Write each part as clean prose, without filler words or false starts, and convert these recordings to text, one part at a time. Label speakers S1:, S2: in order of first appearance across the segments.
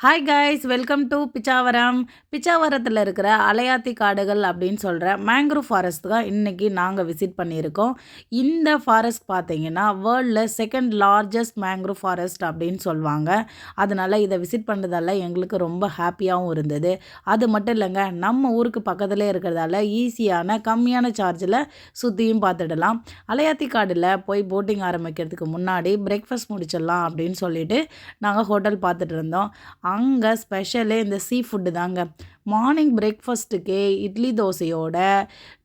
S1: Hi guys, welcome to Pichavaram. பிச்சாவரத்தில் இருக்கிற அலையாத்தி காடுகள் அப்படின்னு சொல்கிற மேங்க்ரூவ் ஃபாரஸ்ட் தான் இன்றைக்கி நாங்கள் விசிட் பண்ணியிருக்கோம். இந்த ஃபாரஸ்ட் பார்த்தீங்கன்னா வேர்ல்டில் செகண்ட் லார்ஜஸ்ட் மேங்க்ரூவ் ஃபாரஸ்ட் அப்படின்னு சொல்லுவாங்க. அதனால் இதை விசிட் பண்ணுறதால எங்களுக்கு ரொம்ப ஹாப்பியாகவும் இருந்தது. அது மட்டும் இல்லைங்க, நம்ம ஊருக்கு பக்கத்துலேயே இருக்கிறதால ஈஸியான கம்மியான சார்ஜில் சுற்றியும் பார்த்துடலாம். அலையாத்தி காடில் போய் போட்டிங் ஆரம்பிக்கிறதுக்கு முன்னாடி பிரேக்ஃபாஸ்ட் முடிச்சிடலாம் அப்படின்னு சொல்லிட்டு நாங்கள் ஹோட்டல் பார்த்துட்டு இருந்தோம். அங்கே ஸ்பெஷலே இந்த சீ ஃபுட்டு தாங்க. மார்னிங் பிரேக்ஃபாஸ்ட்டுக்கே இட்லி தோசையோட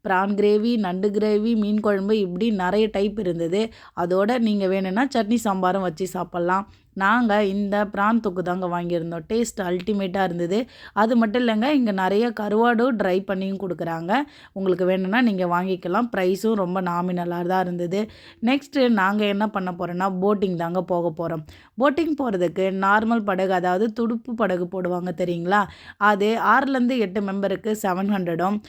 S1: ப்ரான் கிரேவி, நண்டு கிரேவி, மீன் குழம்பு இப்படி நிறைய டைப் இருந்தது. அதோட நீங்கள் வேணும்னா சட்னி சாம்பாரும் வச்சு சாப்பிட்லாம். நாங்கள் இந்த ப்ரான் தொக்கு தாங்க வாங்கியிருந்தோம். டேஸ்ட் அல்டிமேட்டாக இருந்தது. அது மட்டும் இல்லைங்க, இங்கே நிறைய கருவாடும் ட்ரை பண்ணியும் கொடுக்குறாங்க. உங்களுக்கு வேணும்னா நீங்கள் வாங்கிக்கலாம். ப்ரைஸும் ரொம்ப நாமினலாக தான் இருந்தது. நெக்ஸ்ட்டு நாங்கள் என்ன பண்ண போகிறோன்னா போட்டிங் தாங்க போக போகிறோம். போட்டிங் போகிறதுக்கு நார்மல் படகு, அதாவது துடுப்பு படகு போடுவாங்க தெரியுங்களா, அது 6லேருந்து 8 மெம்பருக்கு 700ம்,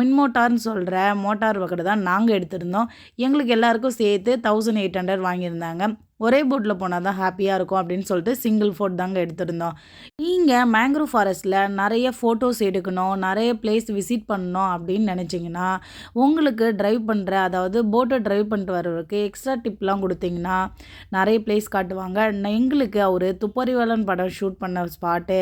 S1: மின் மோட்டார்னு சொல்கிற மோட்டார் வகை தான் நாங்கள் எடுத்திருந்தோம். எங்களுக்கு எல்லாருக்கும் சேர்த்து 1800 வாங்கியிருந்தாங்க. ஒரே போட்டில் போனால் தான் ஹாப்பியாக இருக்கும் அப்படின்னு சொல்லிட்டு சிங்கிள் போட் தாங்க எடுத்திருந்தோம். நீங்கள் மேங்க்ரூவ் ஃபாரஸ்ட்டில் நிறைய ஃபோட்டோஸ் எடுக்கணும், நிறைய பிளேஸ் விசிட் பண்ணணும் அப்படின்னு நினச்சிங்கன்னா உங்களுக்கு ட்ரைவ் பண்ணுற, அதாவது போட்டை ட்ரைவ் பண்ணிட்டு வர்றவருக்கு எக்ஸ்ட்ரா டிப்லாம் கொடுத்தீங்கன்னா நிறைய பிளேஸ் காட்டுவாங்க. எங்களுக்கு ஒரு துப்பறிவாளன் படம் ஷூட் பண்ண ஸ்பாட்டு,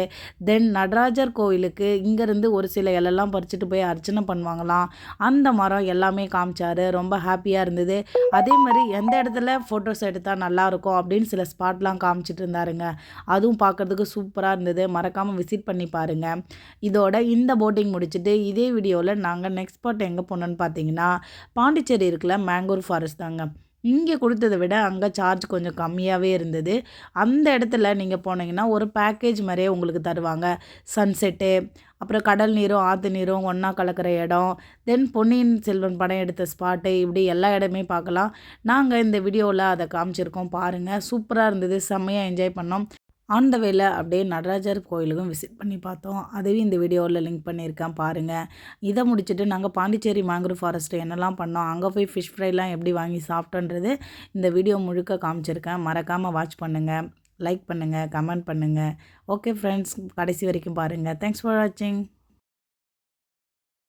S1: தென் நடராஜர் கோவிலுக்கு இங்கேருந்து ஒரு சில இலெல்லாம் பறிச்சுட்டு போய் அர்ச்சனை பண்ணுவாங்களாம், அந்த மரம் எல்லாமே காமிச்சார். ரொம்ப ஹாப்பியாக இருந்தது. அதே மாதிரி எந்த இடத்துல ஃபோட்டோஸ் எடுத்தால் நல்லா இருக்கும் அப்படின்னு சில ஸ்பாட்லாம் காமிச்சிட்டு இருந்தாருங்க. அதுவும் பார்க்குறதுக்கு சூப்பராக இருந்தது. மறக்காமல் விசிட் பண்ணி பாருங்கள். இதோட இந்த போட்டிங் முடிச்சுட்டு இதே வீடியோவில் நாங்கள் நெக்ஸ்ட் ஸ்பாட் எங்கே போனோன்னு பார்த்தீங்கன்னா பாண்டிச்சேரி இருக்குல்ல, மேங்க்ரூவ் ஃபாரஸ்ட் தாங்க. இங்கே கொடுத்ததை விட அங்கே சார்ஜ் கொஞ்சம் கம்மியாகவே இருந்தது. அந்த இடத்துல நீங்கள் போனீங்கன்னா ஒரு பேக்கேஜ் மாதிரியே உங்களுக்கு தருவாங்க. சன்செட்டு, அப்புறம் கடல் நீரும் ஆற்று நீரும் ஒன்றா கலக்கிற இடம், தென் பொன்னியின் செல்வன் படம் எடுத்த ஸ்பாட்டு, இப்படி எல்லா இடமே பார்க்கலாம். நாங்கள் இந்த வீடியோவில் அதை காமிச்சிருக்கோம் பாருங்கள். சூப்பராக இருந்தது. செம்மையாக என்ஜாய் பண்ணோம். ஆன் த வேல அப்படியே நடராஜர் கோயிலுக்கும் விசிட் பண்ணி பார்த்தோம். அதுவும் இந்த வீடியோவில் லிங்க் பண்ணியிருக்கேன் பாருங்கள். இதை முடிச்சுட்டு நாங்கள் பாண்டிச்சேரி மேங்க்ரூவ் ஃபாரஸ்ட்டு என்னெல்லாம் பண்ணோம், அங்கே போய் ஃபிஷ் ஃப்ரைலாம் எப்படி வாங்கி சாப்பிட்டோன்றது இந்த வீடியோ முழுக்க காமிச்சிருக்கேன். மறக்காமல் வாட்ச் பண்ணுங்கள், லைக் பண்ணுங்கள், கமெண்ட் பண்ணுங்கள். ஓகே ஃப்ரெண்ட்ஸ், கடைசி வரைக்கும் பாருங்கள். தேங்க்ஸ் ஃபார் வாட்சிங்.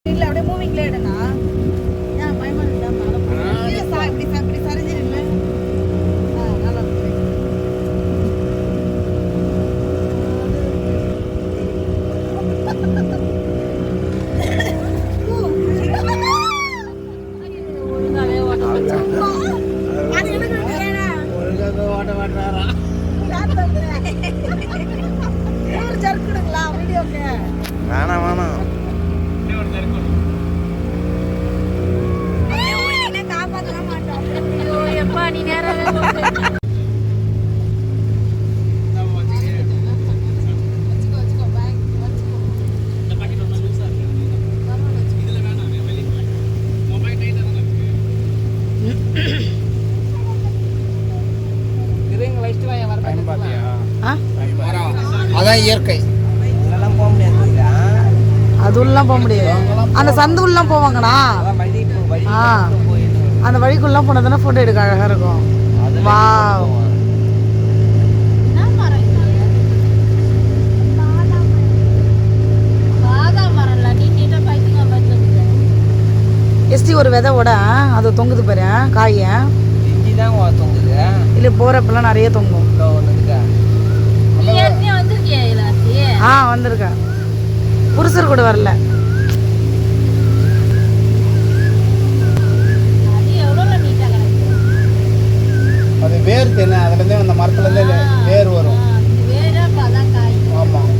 S2: இல்லை அப்படியே மூவிங்ல எடுனா
S3: வேணாம் வேணாம்.
S2: காப்பாற்றலாம் மாட்டோம். எப்பா நீ நேரம்
S3: அதான் இயற்கை.
S1: அதுலாம் போக முடியாது. அந்த சந்துக்குள்ளலாம் போவாங்கண்ணா. அந்த வழிக்குள்ளலாம் போனதுன்னா ஃபோட்டோ எடுக்க அழகாக இருக்கும். வாவ். எஸ்டி ஒரு விதை விட அது தொங்குது பாரு, காய இல்லை போகிறப்பெல்லாம் நிறைய தொங்கும். வந்திருக்கேன். புருஷர் கூட வரல.
S3: அது வேர் தென்னை, அதுலேருந்தே அந்த மரத்துலேருந்தே வேர் வரும். ஆமாம்.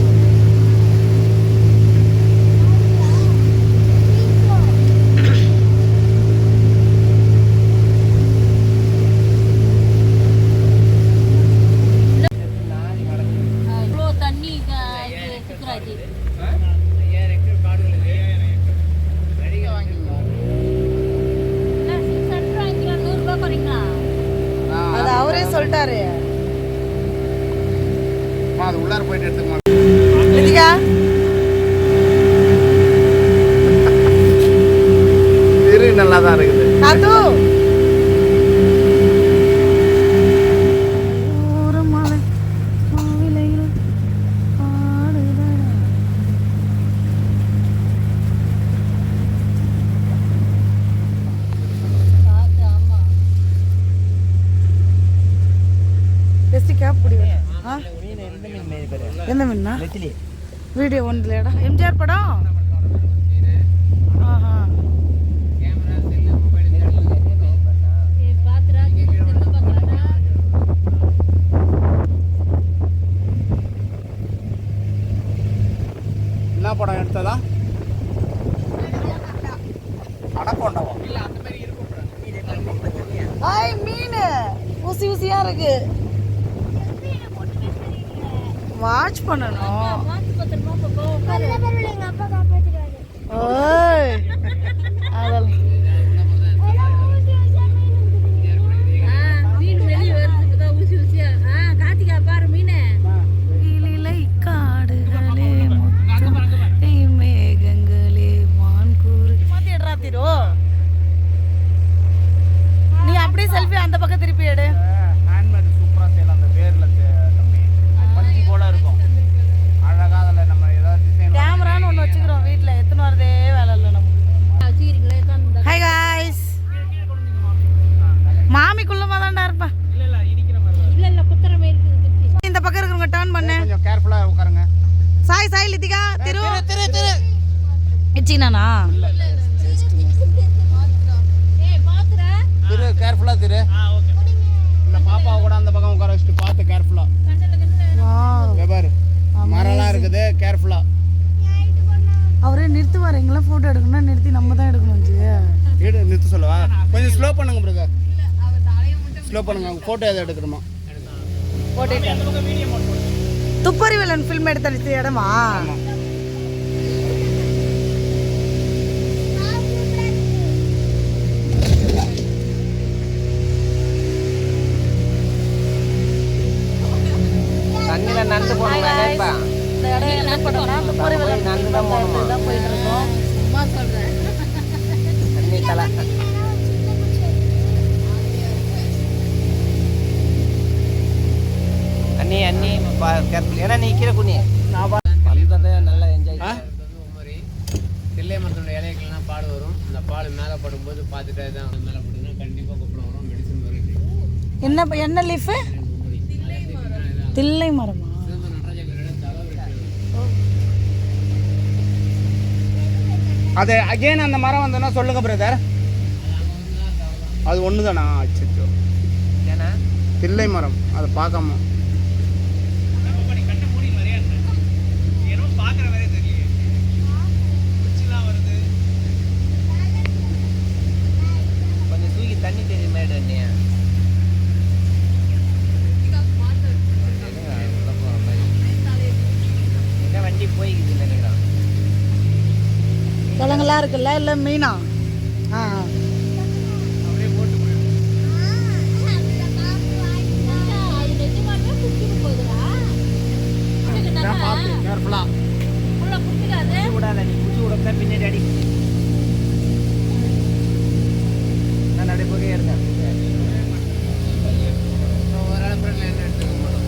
S1: அது அவரே சொல்லிட்டாரு.
S3: அது உள்ளார போயிட்டு எடுத்துக்கணும். நல்லா தான் இருக்குது.
S1: எந்த மீனா வீடியோ ஒன்றுலடா எம்ஜிஆர் படம் ஆஹா
S3: என்ன படம் எடுத்ததா அடக்கொண்டவா இல்லை அந்த மாதிரி இருக்கும்
S1: ஆய் மீன் ஊசி ஊசியா இருக்கு வாட்ச் பண்ணணும் ஓய் அதெல்லாம் இலை காடுகளே முத்து மேகங்களே வான்கூறு மாத்திடுறா திரோ நீ அப்படியே செல்ஃபி அந்த பக்கம் திருப்பி எடு
S3: ஹேண்ட்மேட் சூப்பராக செய்யலாம் அந்த வேரில் தம்பி பஞ்சு போல இருக்கும் அழகாக அதில் நம்ம ஏதாவது டிசைன்
S1: கேமரான்னு ஒன்று வச்சுக்கிறோம் வீட்டில் எத்தனை வரதே வேலை இல்லை நமக்கு ஹாய் காய்ஸ் மாமி குள்ளமாக தான்டா இருப்பா இந்த பக்கம் இருக்கிறவங்க டர்ன் பண்ணு
S3: கொஞ்சம் கேர்ஃபுல்லாக உட்காருங்க
S1: சாய் சாய் லித்திகா திரு இச்சினானா
S3: திரு கேர்ஃபுல்லாக திரு இந்த பாப்பாவை கூட அந்த பக்கம் உட்கார வச்சுட்டு பார்த்து கேர்ஃபுல்லாக பாரு மரம்லாம் இருக்குது கேர்ஃபுல்லாக
S1: அவரே நிறுத்துவார் எங்கெல்லாம் ஃபோட்டோ எடுக்கணும்னா நிறுத்தி நம்ம தான் எடுக்கணும் ஜி
S3: நிறுத்த சொல்லவா கொஞ்சம் ஸ்லோ பண்ணுங்க பிரதர் ஸ்லோ பண்ணுங்க அவங்க ஃபோட்டோ எதை எடுக்கணுமா
S1: துப்பறிவலன் ஃபில்ம் எடுத்த இடமா
S4: தண்ணியில் நண்டு போனோம்ப்பா
S1: இந்த இடம் என்ன பண்ணோம்னா துப்பறிவலன்
S4: நண்டு தான் போகணுமா
S1: தான் போயிட்டு இருக்கோம் சும்மா சொல்றேன்
S4: தண்ணி தலை அண்ணி அண்ணி கேர்ஃபுல் ஏன்னா நீ கீழே குனி வந்ததை நல்லா என்ஜாய்
S3: தில்லை மரத்தோட இலைகள்லாம் பால் வரும் அந்த பால் மேலே படும்போது பார்த்துட்டே தான் மேலே படுதுன்னா கண்டிப்பாக கொப்பளம் வரும் மெடிசன் வரும்
S1: என்ன லீஃப் தில்லை மரமா
S3: அது அகைன் அந்த மரம் வந்தோன்னா சொல்லுங்க பிரதர் அது ஒன்று தானா அச்சோ
S4: ஏன்னா
S3: தில்லை மரம் அதை பார்க்காம
S4: கொஞ்சம் தூக்கி தண்ணி தெரியுது மேடு அண்ணியா எங்கே வண்டி போய்க்குது நினைக்கிறான்
S1: கிழங்கெல்லாம் இருக்குல்ல இல்லை மீனா ஆ
S3: கேர்ஃபுல்லாக
S4: விடாத நீ குச்சி விடப்ப பின்னாடி அடி நான் நடை போகவே இருக்கேன்
S3: ஒரு இடத்துல என்ன எடுத்துக்க மாட்டோம்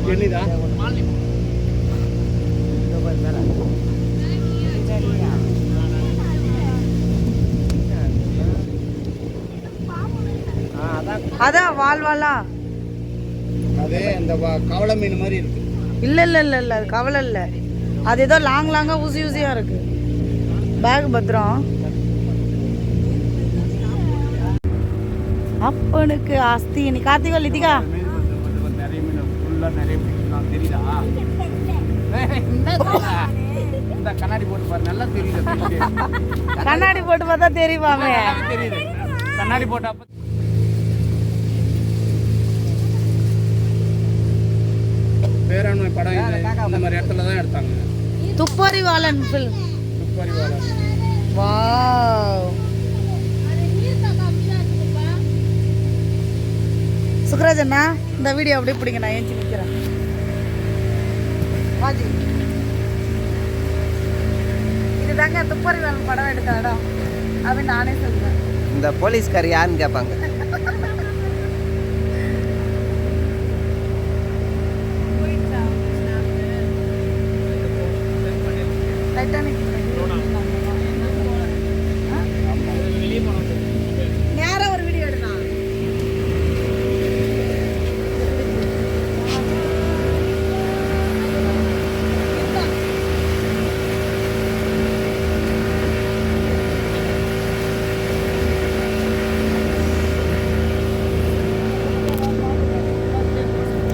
S3: எண்ணிதா
S1: அதான் வால்வாலா
S3: அது இந்த கவளை மீன் மாதிரி இருக்கு
S1: இல்லை இல்லை இல்லை இல்லை அது கவலை இல்லை அது ஏதோ லாங்காக ஊசி ஊசியாக இருக்கு பேக் பத்திரம் அப்பனுக்கு அஸ்தி நீ கார்த்திகா லித்திகா
S3: நிறைய மீன் ஃபுல்லாக நிறைய மீன் தெரியுதா இந்த கண்ணாடி போட்டு பாரு நல்லா தெரியுது
S1: கண்ணாடி போட்டு பார்த்தா தெரியுமாமே
S3: தெரியுது கண்ணாடி போட்டா பேராண்மை படம் இந்த மாதிரி இடத்துல தான் எடுத்தாங்க
S1: துப்பறிவாளன் ஃபில்ம்
S3: துப்பறிவாளன்
S1: வாவ் சுக்ராஜ் அண்ணா இந்த வீடியோ அப்படியே பிடிங்க நான் ஏஞ்சி நிற்கிறேன் வாஜி இதுதாங்க துப்பறிவாளன் படம் எடுத்த இடம் அப்படின்னு நானே சொல்லுவேன்
S4: இந்த போலீஸ்கார் யாருன்னு கேட்பாங்க
S2: டைட்டானிக் நேரா ஒரு வீடியோ எடுக்கலாம்.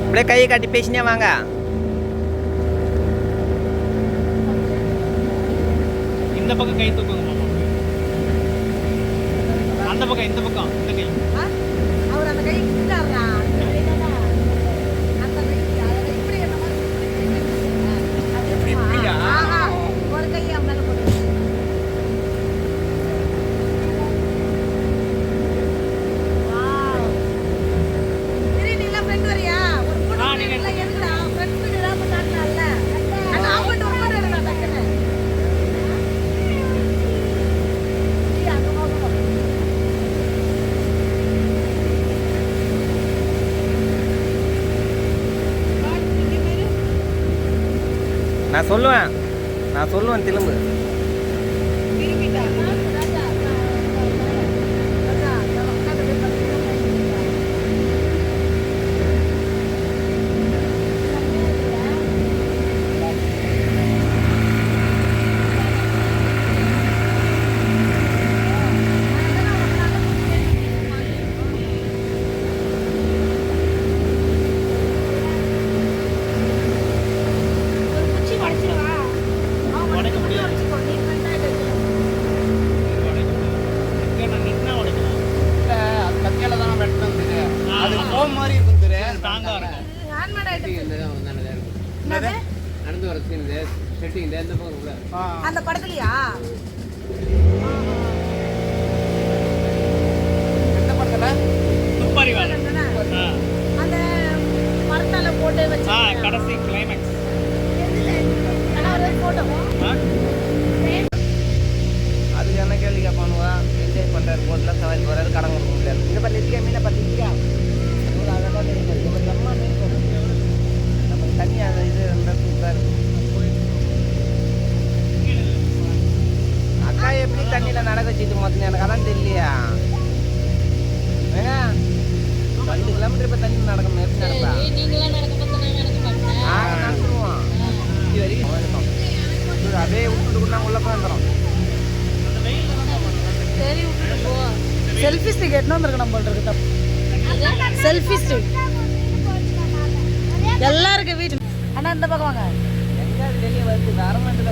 S4: அப்படியே கையை காட்டி பேசினே வாங்க.
S5: இந்த பக்கம் கை தூக்குங்க மாமா. அந்த பக்கம் இந்த பக்கம் இந்த கை.
S2: அவர் அந்த கை கிட்டாரா அந்த கை அதை இப்படி என்ன மாதிரி ஒரு கை மேல போட்டு
S4: நான் சொல்லுவேன் திரும்ப.
S5: உடைக்க முடியாது. நான் நின்னா உடைக்கலாம்.
S3: அது கத்தியால தான் வெட்டணும் தெரியும். அது ஃபோம் மாதிரி இருக்கும் தெரியும்.
S5: ஸ்ட்ராங்கா இருக்கும்.
S3: நடந்து வர சீன் செட்டிங் இந்த பக்கம் உள்ள
S2: அந்த படத்துலயா
S3: எந்த படத்துல
S5: துப்பாரி வேலை.
S2: அந்த மரத்தால போட்டு வச்சு
S5: கடைசி கிளைமேக்ஸ்.
S2: போட்டோ
S4: அதுக்கு என்ன கேள்வி கேட்பானுவா? என்ஜாய் பண்ணுறாரு, போட்டில் சவாரி போகிறாரு, கடன் கொடுக்க முடியாது. இந்த பள்ளி இருக்கா மீனை பார்த்துக்கியா? அதெல்லாம் தெரியும். இப்போ அம்மா மீன் நமக்கு தண்ணி அந்த இது இருந்தால் சூப்பராக இருக்கும். அக்கா எப்படி தண்ணியில் நடக்க வச்சுட்டு மொத்தம் எனக்கு அதான் தெரியலையா? 2 கிலோமீட்டர் இப்போ தண்ணி நடக்கணும். எப்படி நடப்பா? நாங்கள் நடந்துருவோம். இது வரைக்கும் அப்படியே விட்டுட்டு நாங்கள் உள்ள போய் வந்துடும்.
S2: சரி விட்டுட்டு போ. செல்ஃபி ஸ்டிக் எட்டு வந்துருக்கு போல் இருக்கு. செல்ஃபி ஸ்டிக் எல்லாருக்கும் வீட்டு. அண்ணா இந்த பக்கம் வாங்க.
S4: எங்கேயாவது வெளியே வருது அரமண்டில்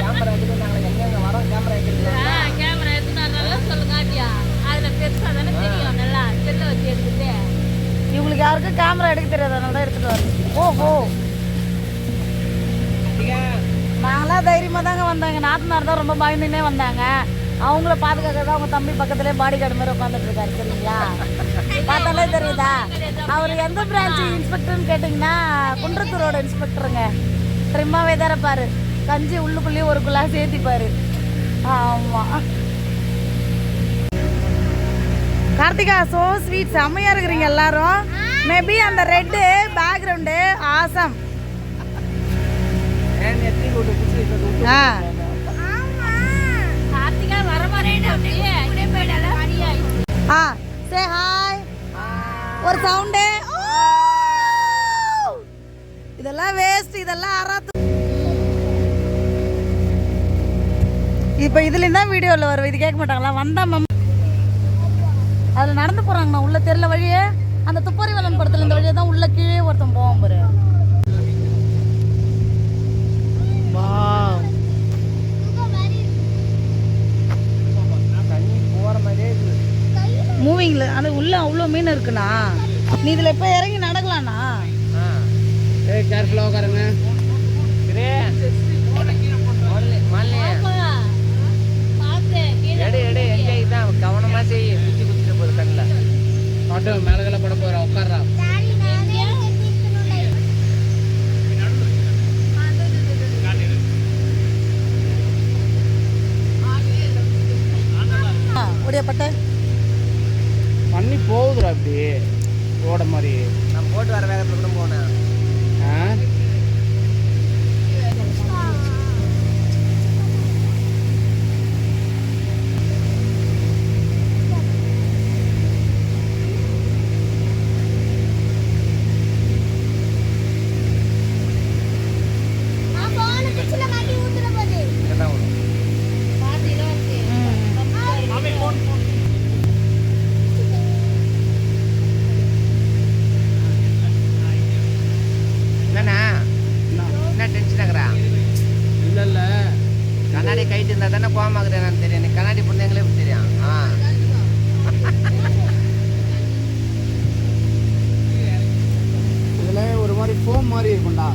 S4: கேமரா எடுத்து நாங்கள் எங்கெங்க வரோம் கேமரா எடுத்துக்கலாம்.
S2: கேமரா எடுத்துனால சொல்லுங்க ஆட்டியா அதில் பெருசாக தானே தெரியும். நல்லா செல்லை வச்சு எடுத்துட்டு இவங்களுக்கு யாருக்கும் கேமரா எடுக்க தெரியாது, அதனால தான் எடுத்துட்டு வரேன். ஓஹோ நாங்களாம் தைரியமாக தாங்க வந்தாங்க. நாத்தனார் தான் ரொம்ப பயந்துன்னே வந்தாங்க. அவங்கள பாதுகாக்க தான் அவங்க தம்பி பக்கத்துலேயே பாடி கார்டு மாதிரி உட்காந்துட்டு இருக்காரு. சரிங்களா? பார்த்தாலே தெரியுதா? அவர் எந்த பிரான்ச்சு இன்ஸ்பெக்டர்னு கேட்டிங்கன்னா குன்றத்தூரோட இன்ஸ்பெக்டருங்க. ட்ரிம்மாவே தான் இருப்பார். கஞ்சி உள்ளுக்குள்ளேயே ஒரு குள்ளா சேர்த்திப்பார். ஆமாம். கார்த்திகா ஸோ ஸ்வீட் செம்மையாக இருக்கிறீங்க எல்லாரும். மேபி அந்த red background awesome. Say hi ஒரு சவுண்டு. இதெல்லாம் வேஸ்ட், இதெல்லாம் அறாத்து. இப்போ இதுலேருந்து தான் வீடியோவில் வரும். இது கேட்க மாட்டாங்களா? வந்தா மேம் அதில் நடந்து போகிறாங்கண்ணா. உள்ள தெரியல வழியே. அந்த துப்பாரி வளன் படத்தில் இந்த வழியே தான் உள்ள கீழே ஒருத்தன் போவோம் பாரு. மூவிங்ல அது உள்ள அவ்வளோ மீன் இருக்குண்ணா. நீ இதில் இப்போ இறங்கி நடக்கலாண்ணா.
S3: கேர்ஃபுல்லாக உட்காருங்க.
S4: என்ஜாய் தான் கவனமாக செய்ய. குச்சி குச்சிட்டு போகுது கண்ணில்.
S3: ஆட்டோ மேலே பட போகிறா உட்கார்றா.
S2: ஒடியப்பட்ட
S3: பண்ணி போகுதுடா அப்படி ஓட மாதிரி.
S4: நான் போட்டு வர வேகத்தில் கூட போனேன். வச்சிருந்தா தானே கோமாக்குது என்னன்னு தெரியும். நீ கண்ணாடி பொண்ணுங்களே இப்படி தெரியும்.
S3: இதில் ஒரு மாதிரி ஃபோம் மாதிரி இருக்கும்டா.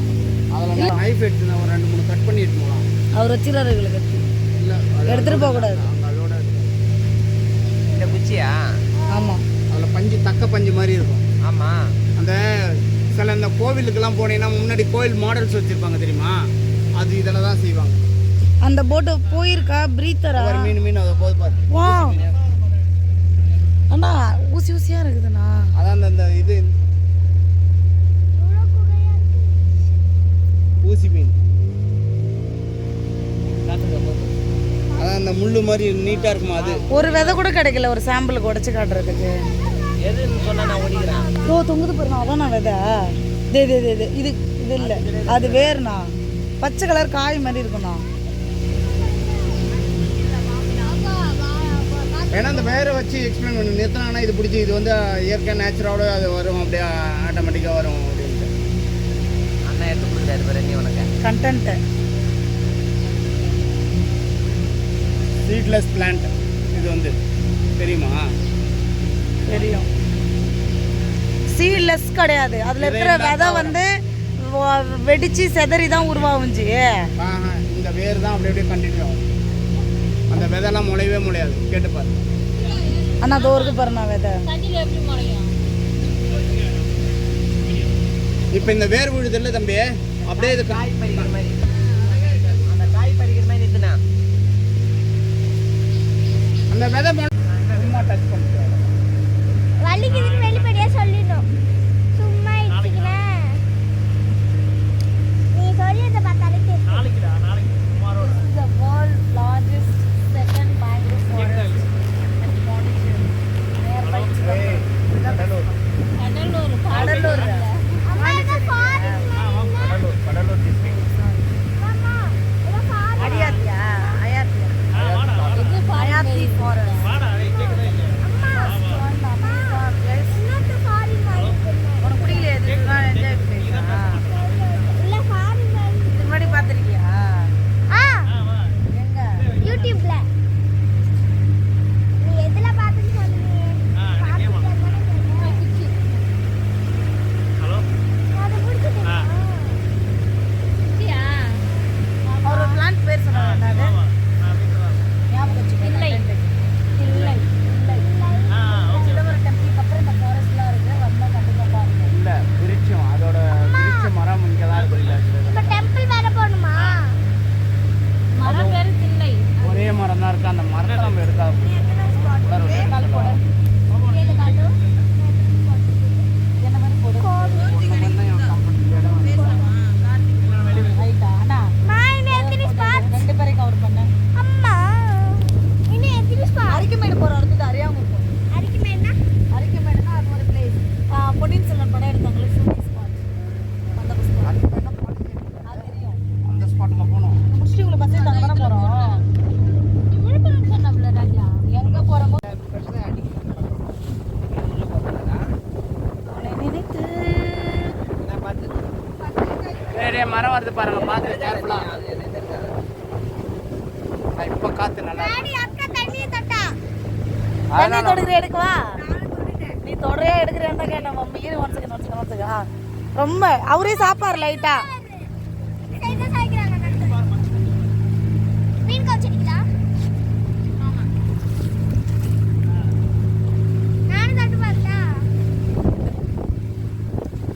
S3: அதில் நைஃப் எடுத்து நான் ஒரு 2-3 கட் பண்ணிட்டு போகலாம்.
S2: அவர் வச்சுக்கிறாரு கட்டி
S3: இல்லை
S2: எடுத்துட்டு போக கூடாது.
S3: அதோட
S4: இந்த குச்சியா?
S2: ஆமாம்,
S3: அதில் பஞ்சு தக்க பஞ்சு மாதிரி இருக்கும்.
S4: ஆமாம்.
S3: அந்த சில இந்த கோவிலுக்கெல்லாம் போனீங்கன்னா முன்னாடி கோவில் மாடல்ஸ் வச்சுருப்பாங்க தெரியுமா, அது இதில் தான் செய்வாங்க.
S2: அந்த போட்டு போயிருக்கா பிரீத்தரா?
S3: ஒரு மீன் அதை போது பாரு.
S2: வா அண்ணா, ஊசி ஊசியாக இருக்குதுண்ணா.
S3: அதான் அந்த இது ஊசி மீன், அதான் அந்த முள்ளு மாதிரி நீட்டாக இருக்குமா அது.
S2: ஒரு விதை கூட கிடைக்கல ஒரு சாம்பிளுக்கு உடச்சி காட்டுறதுக்கு.
S4: எதுன்னு சொன்னால் நான் ஓடிக்கிறேன்.
S2: ஓ தொங்குது பாருண்ணா, அதான் நான் விதை. இது இது இல்லை, அது வேறுண்ணா. பச்சை கலர் காய் மாதிரி இருக்குண்ணா.
S3: ஏன்னா அந்த வேரை வச்சு எக்ஸ்பிளைன் பண்ணி நிறுத்தினாங்கன்னா இது பிடிச்சி இது வந்து இயற்கை நேச்சுரோட அது வரும், அப்படியே ஆட்டோமேட்டிக்காக வரும் அப்படின்ட்டு.
S4: அண்ணா எடுத்து கொடுக்குறாரு பாரு நீ உனக்கு
S2: கண்டென்ட்டு.
S3: சீட்லெஸ் பிளான்ட் இது வந்து தெரியுமா?
S2: தெரியும். சீட்லெஸ் கிடையாது, அதில் இருக்கிற விதை வந்து வெடிச்சு செதறி தான் உருவாகுஞ்சு.
S3: இந்த வேர் தான் அப்படி அப்படியே கண்டினியூ ஆகும். அந்த விதைலாம் முளையவே முளையாது. கேட்டுப்பாரு
S2: அண்ணா தோருக்கு பாருண்ணா விதை.
S3: இப்போ இந்த வேர் விழுது இல்லை தம்பி, அப்படியே இது
S4: காய் பறிக்கிற மாதிரி. அந்த காய் பறிக்கிற மாதிரி நிறுத்துனா
S3: அந்த விதை சும்மா டச் பண்ணிட்டு
S6: வலிக்குதுன்னு வெளிப்படையா சொல்லிடணும். சும்மா இடிச்சுக்கிறேன். நீ சொல்லியதை பார்த்தாலே தெரியும்.
S5: நாளைக்குடா, நாளைக்கு tomorrow.
S2: This is the world largest second mangrove forest in Pondicherry, nearby Chitapur. Cuddalore.
S6: அம்மா இதை ஃபாரின்
S5: கடலூர் district.
S6: அம்மா இதை ஃபாரின்
S2: அடியாத்தியா? அயாத்தியா?
S5: வாடா,
S2: அயாத்தி forest.
S5: வாடா, கேக்குதா இல்லையா?
S6: இன்னொரு ஃபாரின் மாதிரி
S2: உனக்கு பிடிக்கலையா? இதுதான் என்ஜாய் பண்ணிருக்கா?
S6: இல்ல ஃபாரின் மாதிரி.
S2: இதுக்கு முன்னாடி பார்த்துருக்கியா?
S6: ஆ
S2: எங்க?
S6: யூடியூப்ல நீ எதுல பார்த்துட்டு சொன்னீங்க?
S5: ஹலோ.
S6: அது முடிச்சிட்டீங்களா?
S2: அவர் ஒரு plant பேர் சொன்னாங்க. அது ஞாபகம் வச்சுக்கோ. இல்லை. சிதம்பரம் டெம்பிளுக்கு அப்புறம் இந்த ஃபாரஸ்ட்லாம் இருக்கு. வந்தா கண்டிப்பா பாருங்க.
S3: இல்லை விரிச்சம், அதோட விரிச்ச மரம் இங்கே தான் இருக்கு. இல்லை
S6: இப்ப டெம்பிள் வேற போகணுமா?
S2: மரம் பேரு தில்லை.
S3: ஒரே மரம் தான் இருக்கு. அந்த மரத்தை நம்ம எடுக்காது.
S2: கால் போடு.
S6: ஏழு காலு.
S2: என்ன மாதிரி போடு. ரைட்டா? அண்ணா
S6: நான் இன்னும் எத்தனை ஸ்பாட்?
S2: 2 பேரையும் கவர் பண்ண.
S6: அம்மா இன்னும் எத்தனை ஸ்பாட்?
S2: அரிக்குமேடு போகிற இடத்துக்கு அறியாமல் இருக்கும்.
S6: அரிக்குமேடுனா
S2: அரிக்குமேடுனா அது ஒரு பிளேஸ். பொன்னியின் செல்வன் படம் எடுத்தாங்களே ஷூட்டிங் ஸ்பாட். அந்த ஸ்பாட் அது தெரியும்.
S3: அந்த ஸ்பாட்டில் போகணும்.
S2: முடிச்சுட்டு உங்களை பஸ் தானே போகிறோம்.
S6: விழுப்புரம் சொன்னாப்ல ராஜா.
S2: எங்கே போகிறோமோ நினைத்து
S4: நான் பார்த்து
S3: மரம் வருது பாருங்க, பார்த்து கேர்ஃபுல்லாக. இப்போ காற்று நல்லா
S6: டாடி அக்கா தண்ணியை தட்டா.
S2: தண்ணி தொடுக்கிற எடுக்கவா? நீ தொடரையா எடுக்கிறேன்னு தான் கேட்டேன். மம்மி இரு ஒன் செகண்ட். ரொம்ப அவரே சாப்பாரு லைட்டா.
S6: சைடுல சாய்க்கிறாங்க நட்டு. மீன் கவுச்சடிங்களா? நானும் தட்டு பார்த்தா.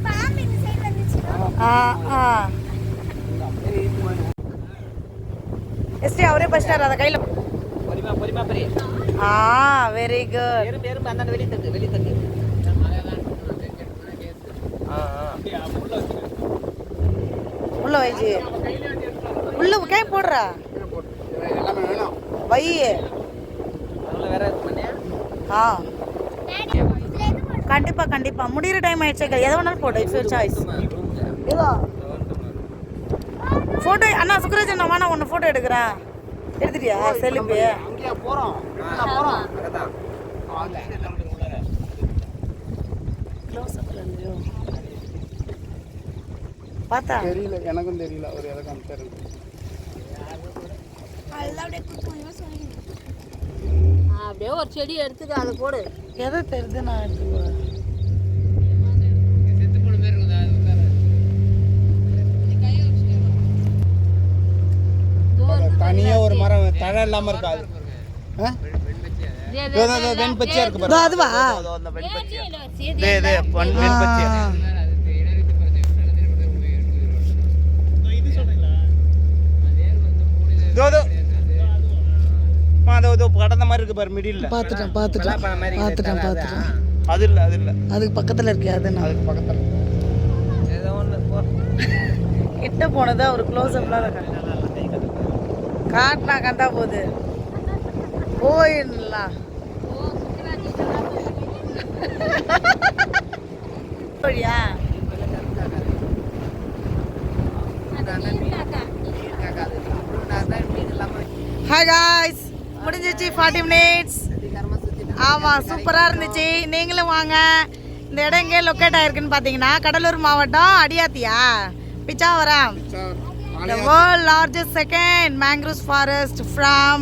S6: பாம்பு இந்த சைடு வந்துச்சு.
S2: எஸ்டி அவரே பஸ்டார் அதை கையில்.
S4: பொறிமா பெரிய
S2: வெரி குட்.
S4: எறும்பு அந்த வெளியே தட்டு.
S2: உள்ள வைஜி உள்ள கை போடுறா.
S3: எல்லாமே வேணும்.
S2: வை.
S4: அதில் வேற இது பண்ணியா?
S6: டாடி இதுல எது போடு?
S2: கண்டிப்பா முடிகிற டைம் ஆயிடுச்சு. எதை வேணாலும் போடு. It's your choice. ஏதோ ஃபோட்டோ அண்ணா சுக்கராஜ் அண்ணா வாண்ணா ஒன்று ஃபோட்டோ எடுக்கிறேன். எடுத்துட்டியா செல்ஃபி?
S3: அங்கேயா போகிறோம்?
S4: அதான்
S2: பார்த்தா
S3: தெரியல, எனக்கும் தெரியல. ஒரு எதை காமிச்சாரு.
S6: நல்லா அப்படியே
S2: அப்படியே ஒரு செடி எடுத்துட்டு அதை போடு.
S1: எதை தெரியுது நான் எடுத்துக்குவேன்.
S3: செத்து போன மாதிரி இருக்குதா அது உட்கார.
S4: தனியா ஒரு மரம் தழை இல்லாம இருக்காது. வெண்பச்சியா இருக்கு பாரு.
S1: அதுவா
S4: அந்த வெண்பச்சியா. வெண்பச்சியா.
S5: இது சொல்றீங்களா?
S4: அதோ கடந்த மாதிரி இருக்கு பாரு மிடில்ல.
S1: பார்த்துட்டேன்.
S4: அது இல்ல
S1: அதுக்கு பக்கத்தில் இருக்கே அது நான்
S4: அதுக்கு பக்கத்துல ஏதோ ஒண்ணு போ.
S1: கிட்ட போனது அவர் க்ளோஸ் அப்லாம் காட்டினா கண்டா போகுது போயிடலாம். வழியா ஹாய் காய்ஸ், முடிஞ்சிச்சு 40 மினிட்ஸ். ஆமாம், சூப்பராக இருந்துச்சு. நீங்களும் வாங்க. இந்த இடம் எங்கே லொக்கேட் ஆகிருக்குன்னு பார்த்தீங்கன்னா கடலூர் மாவட்டம் அடியாத்தியா Pichavaram. The world largest second mangrove forest from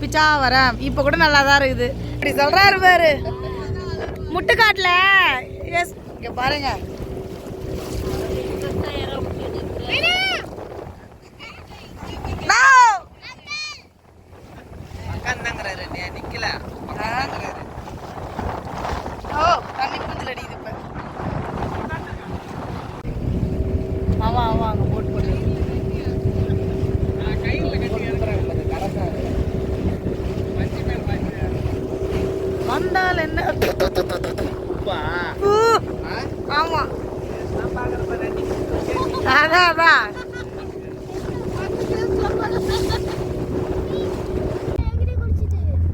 S1: Pichavaram. இப்போ கூட நல்லா தான் இருக்குது. இப்படி சொல்கிறாரு பாரு முட்டுக்காட்டில். எஸ், இங்கே பாருங்க.
S4: நிக்கல.
S1: ஓ, தண்ணி குதில் அடிக்குது இப்போ. ஆமாம் அங்கே போட்டு வந்தால் என்ன. ஆமாம் அதான்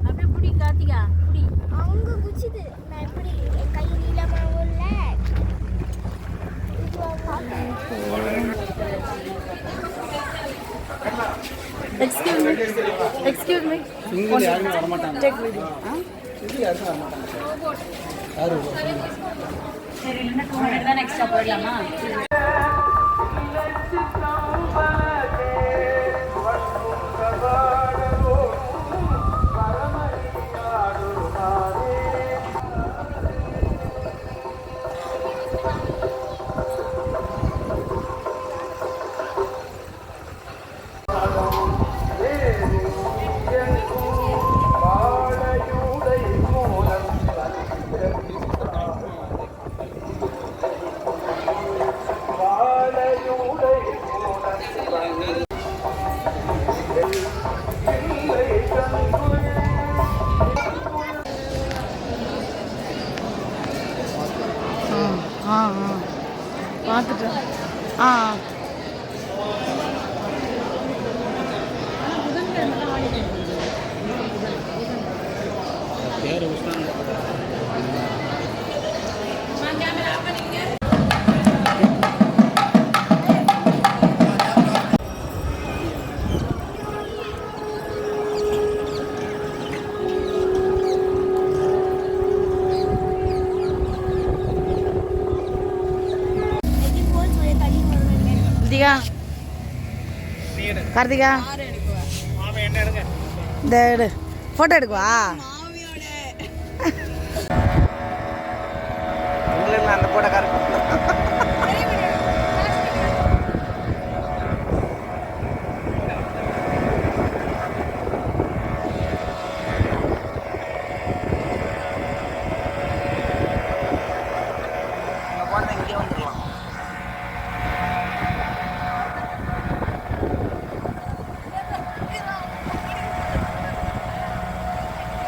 S2: அப்படியே புடி கார்த்திகா, புடி.
S6: அவங்க குச்சிது நான் எப்படி என் கை நீளமாகவும் இல்லை.
S1: Excuse me take video. சரி, இன்னும் 2 மினிட் தான் எக்ஸ்ட்ரா போயிடலாமா? பார்த்துட்டேன். கார்த்திகா,
S5: மாமி என்ன எடுங்க.
S1: இந்த எடு, ஃபோட்டோ எடுக்குவா?
S4: அந்த போட்டக்கார இங்கே வந்துடலாம்.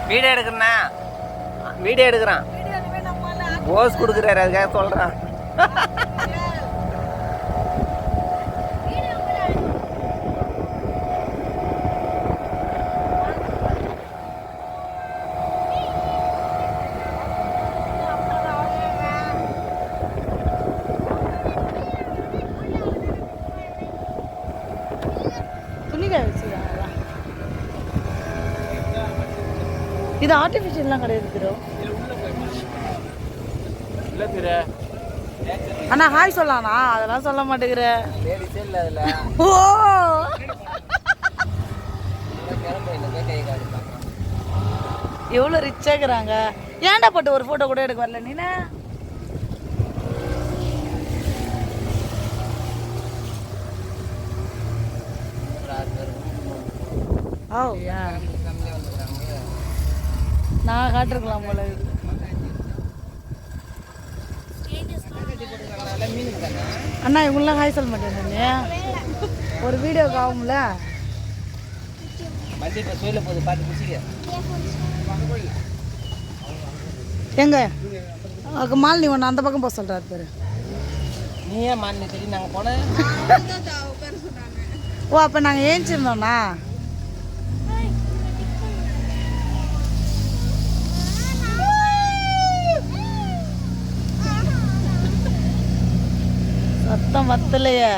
S4: வீடியோ எடுக்கிறேண்ணா, வீடியோ எடுக்கிறான், போஸ் கொடுக்குறாரு, அதுக்காக சொல்கிறான்.
S1: துணிக்காய வச்சுருக்காங்களா? இது ஆர்டிஃபிஷியல்லாம் கிடையாது ப்ரோ.
S5: இல்லை திரு,
S1: அண்ணா ஹாய் சொல்லலாம்ண்ணா, அதெல்லாம் சொல்ல மாட்டேங்கிற.
S4: லேடிஸே இல்லை அதில்.
S1: ஓ,
S4: கிளம்ப இல்லை, கை காட்டுப்பாங்க.
S2: எவ்வளோ ரிச்சாகிறாங்க. ஏன்டா போட்டு ஒரு ஃபோட்டோ கூட எடுக்க வரல நீனா? ஓ நான் காட்டிருக்கலாம் போல. அண்ணா இவங்களாம் ஹாய் சொல்ல மாட்டேன். ஒரு வீடியோக்கு ஆகும்ல.
S4: வண்டி இப்போ சோயில போகுது, பார்த்து பிடிச்சிக்க.
S2: எங்க மாலினி ஒன்று அந்த பக்கம் போக சொல்கிறாரு பேர்.
S4: நீ ஏன் மாநில தெரியும் நாங்கள் போனேன்.
S2: ஓ அப்போ நாங்கள் ஏஞ்சிருந்தோண்ணா. சத்தம் வத்தலையே.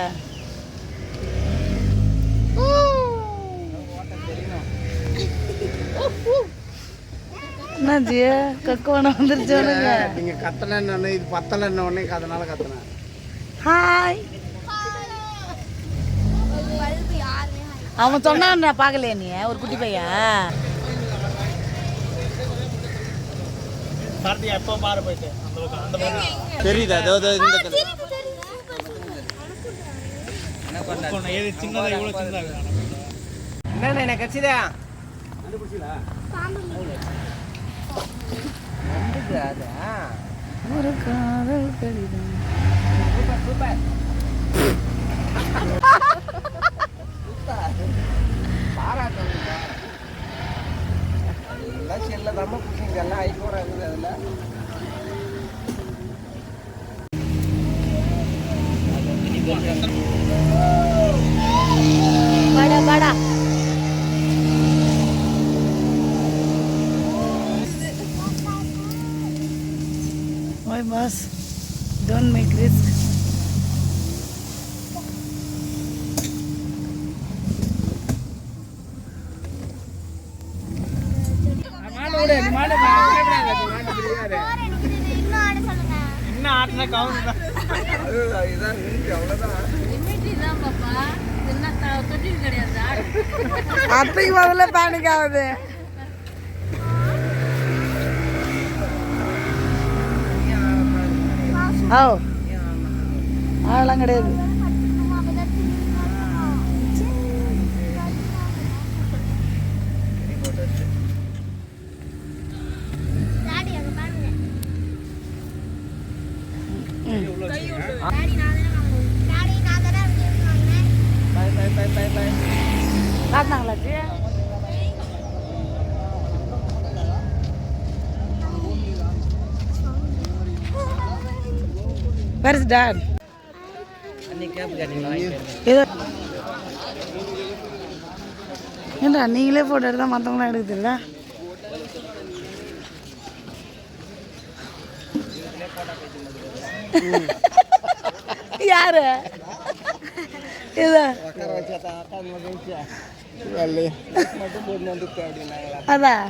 S2: என்னாச்சு கக்குவன வந்துருச்சு.
S5: நீங்கள் கத்தலைன்னு இது பத்தலைன்னு உடனே அதனால கத்துனேன்.
S2: ஹாய். அவன் சொன்னான் நான் பார்க்கலையே. நீ ஒரு குட்டி பையன்
S5: கார்த்திகா எப்போ பாரு போயிட்டு அந்த பக்கம் தெரியுதா? இந்த ஏது சின்னதாக இவ்வளோ சின்னதாக
S4: என்னண்ணா எனக்கு கட்சிதா
S2: ஒரு காதல் கடிதம்.
S4: சூப்பர் எல்லாம் செல்ல தாம பிடிச்சிங்க. எல்லாம் ஐஃபோன் இருக்குது அதில்.
S2: வாடா வாடா. Why boss? Don't make risk.
S5: இன்னும் ஆட்டினா கவுந்து தான்.
S4: இதுதான் நின்று அவ்வளோதான்.
S2: அத்தைக்கு முதல்ல பேனிக் ஆகுது. ஓ அதெல்லாம் கிடையாது. காட்டினாங்களாச்சு. Where is dad?
S4: அன்னைக்கு கேப் கேட்டீங்களா?
S2: ஏதோ ஏண்டா நீங்களே ஃபோட்டோ எடுத்தால் மற்றவங்களாம் எடுக்க தெரியல. யாரு இது? அதான்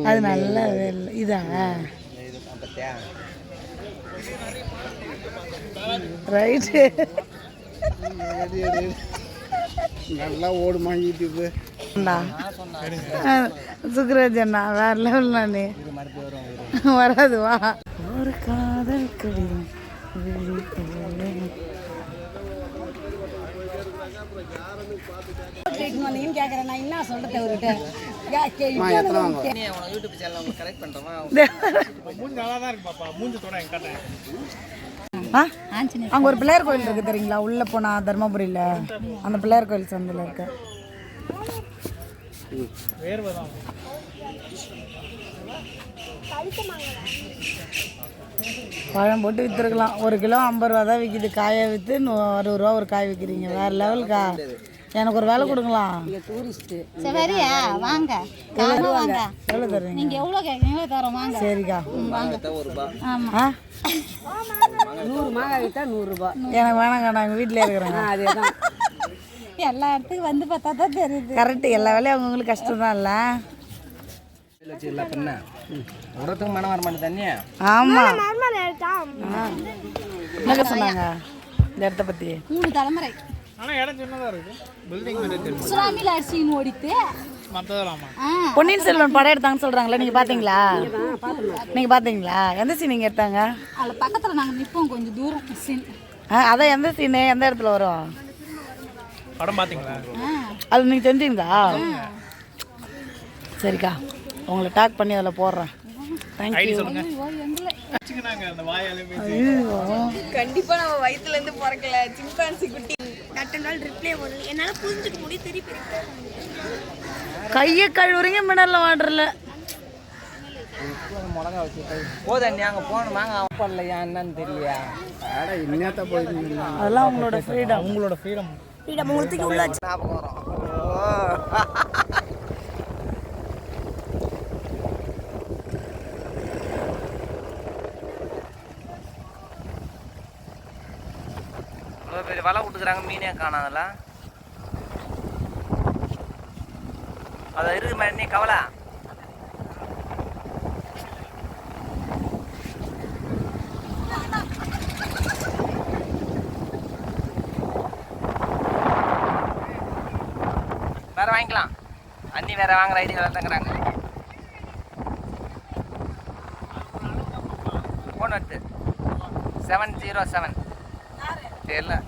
S2: அது நல்ல இதா ரைட்டு.
S5: நல்லா ஓடுமா யூடியூப்பு.
S2: சுக்ராஜ் அண்ணா வேற லெவல். நீ வராது வா. ஒரு காதல் கடிதம் கேட்கறேன். நான் என்ன சொல்றது அவர்கிட்ட?
S4: யூடியூப் சேனல் உங்களுக்கு கரெக்ட் பண்ணுறோமா?
S5: மூஞ்சி நல்லா தான் இருக்கு பாப்பா. மூஞ்சி தோட என் கட்டேன்.
S2: அங்கே ஒரு பிள்ளையார் கோயில் இருக்கு தெரியுங்களா? உள்ளே போனா தர்மபுரியில் அந்த பிள்ளையார் கோயில் சந்தில் இருக்கு.
S5: வேர்வை தான்.
S2: பழம் போட்டு விற்றுருக்கலாம். 1 கிலோ 50 ரூபா தான் விற்கிது. காயை விற்று 60 ரூபா ஒரு காய் விற்கிறீங்க. வேறு லெவலுக்கா. எனக்கு ஒரு வேலை கொடுங்களா?
S7: சரியா வாங்க வாங்க.
S2: எவ்வளோ தருவீங்க?
S7: நீங்க எவ்வளவு கேட்குறீங்களோ தரோம் வாங்க.
S2: சரிக்கா.
S7: ஆமா
S2: 100 மாங்காய் விற்றா 100 ரூபா. எனக்கு வேணாங்க, நாங்கள் வீட்டிலே இருக்கிறோங்க. அதேதான்.
S7: எல்லா இடத்துக்கும் வந்து பார்த்தா தான் தெரியுது.
S2: கரெக்டு. எல்லா வேலையும் அவங்கவுங்களுக்கு கஷ்டம் தான் இல்லை.
S4: உரத்துக்கு மனம் வர மாட்டேன் தண்ணியா.
S2: ஆமாம். என்ன சொன்னாங்க இந்த இடத்த பற்றி?
S7: 3 தலைமுறை
S5: ஆனால் இடம் சின்னதாக இருக்குது. பில்டிங் மாதிரி தெரியும்.
S7: சுறாமியில் அரிசின்னு ஓடிட்டு
S5: மற்றதெல்லாமா?
S1: பொன்னியின் செல்வன் படம் எடுத்தாங்கன்னு சொல்கிறாங்களே, நீங்கள் பார்த்தீங்களா? நீங்கள் பார்த்தீங்களா? எந்த சீன் நீங்கள் எடுத்தாங்க?
S7: அதில் பக்கத்தில் நாங்கள் நிற்போம் கொஞ்சம் தூரம் சீன்.
S1: அதான் எந்த சீனு எந்த இடத்துல வரும்?
S5: படம் பார்த்தீங்களா?
S1: அது நீங்கள் தெரிஞ்சுங்களா? சரிக்கா, உங்களை டேக் பண்ணி அதில் போடுறேன். தேங்க்யூ.
S5: சொல்லுங்க. வச்சுக்கினாங்க அந்த வாயாலே பேசி.
S2: கண்டிப்பா நம்ம வயித்துல இருந்து பிறக்கல, சிம்பான்சி குட்டி.
S6: நாள் ரிப்ளை வரும் என்னால் புரிஞ்சுக்க முடியும் திருப்பி
S1: கையை கழுவுறீங்க மினரல் வாட்டரில்.
S4: மிளகா வச்சு போதண்ணி அங்கே போனோமாங்க அப்பல்லையா என்னன்னு தெரியலையா?
S1: அதெல்லாம் உங்களோட ஃப்ரீடம்.
S5: உங்களோட ஃப்ரீடம்.
S6: உங்களுக்கு உள்ள
S4: ஞாபகம் வரும். இவ்வளோ பெரிய வலை விட்டுக்கிறாங்க, மீனே காணாதுல்ல. அதை இருக்கு மாதிரி நீ கவலை. வேற வாங்கிக்கலாம், அண்ணி வேற வாங்குற ஐடியா தங்குறாங்க. ஃபோன் எடுத்து 707 தெரியல.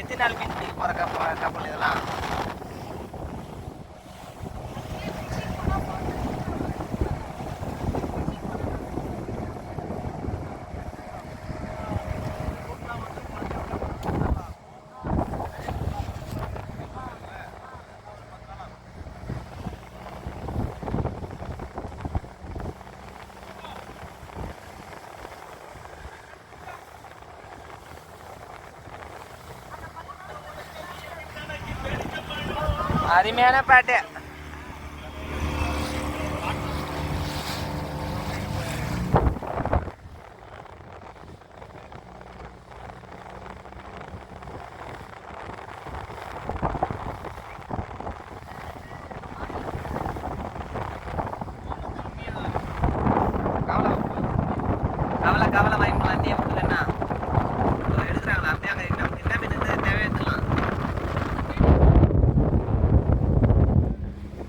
S4: எத்தனை நாள் மீன் பிடிக்க போகிற கப்பல் இதெல்லாம்? அருமையான பாட்டு. கவலை கவலை வாங்கிக்கலாம். அண்ணியை கொடுக்கலன்னா எடுக்கிறாங்களா? அப்படியே அங்கே என்ன மீன் தேவையெடுத்துக்கலாம்.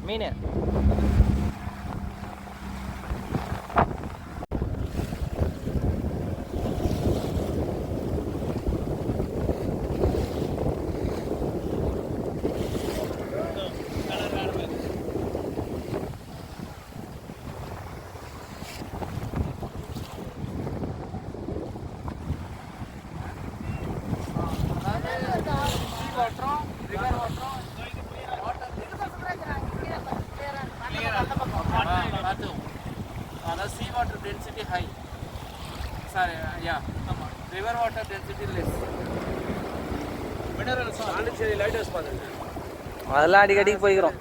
S4: மீன்
S3: sea water density high. Sorry, yeah. River water density less. Minerals Pondicherry lighthouse பாருங்க.
S4: அதெல்லாம் அடிக்கடி போய்க்கிறோம்.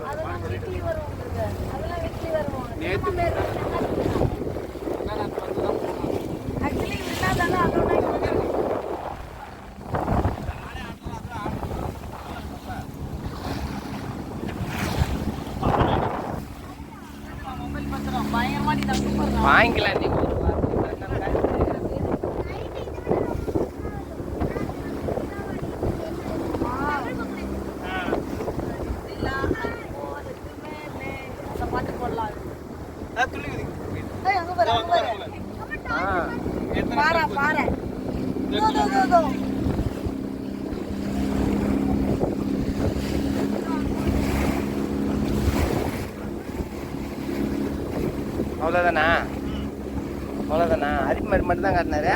S4: வாங்கிக்கலாம். அவ்வளோதானா அவ்வளோதானா அரிப்பு மட்டும் தான் காட்டினாரு.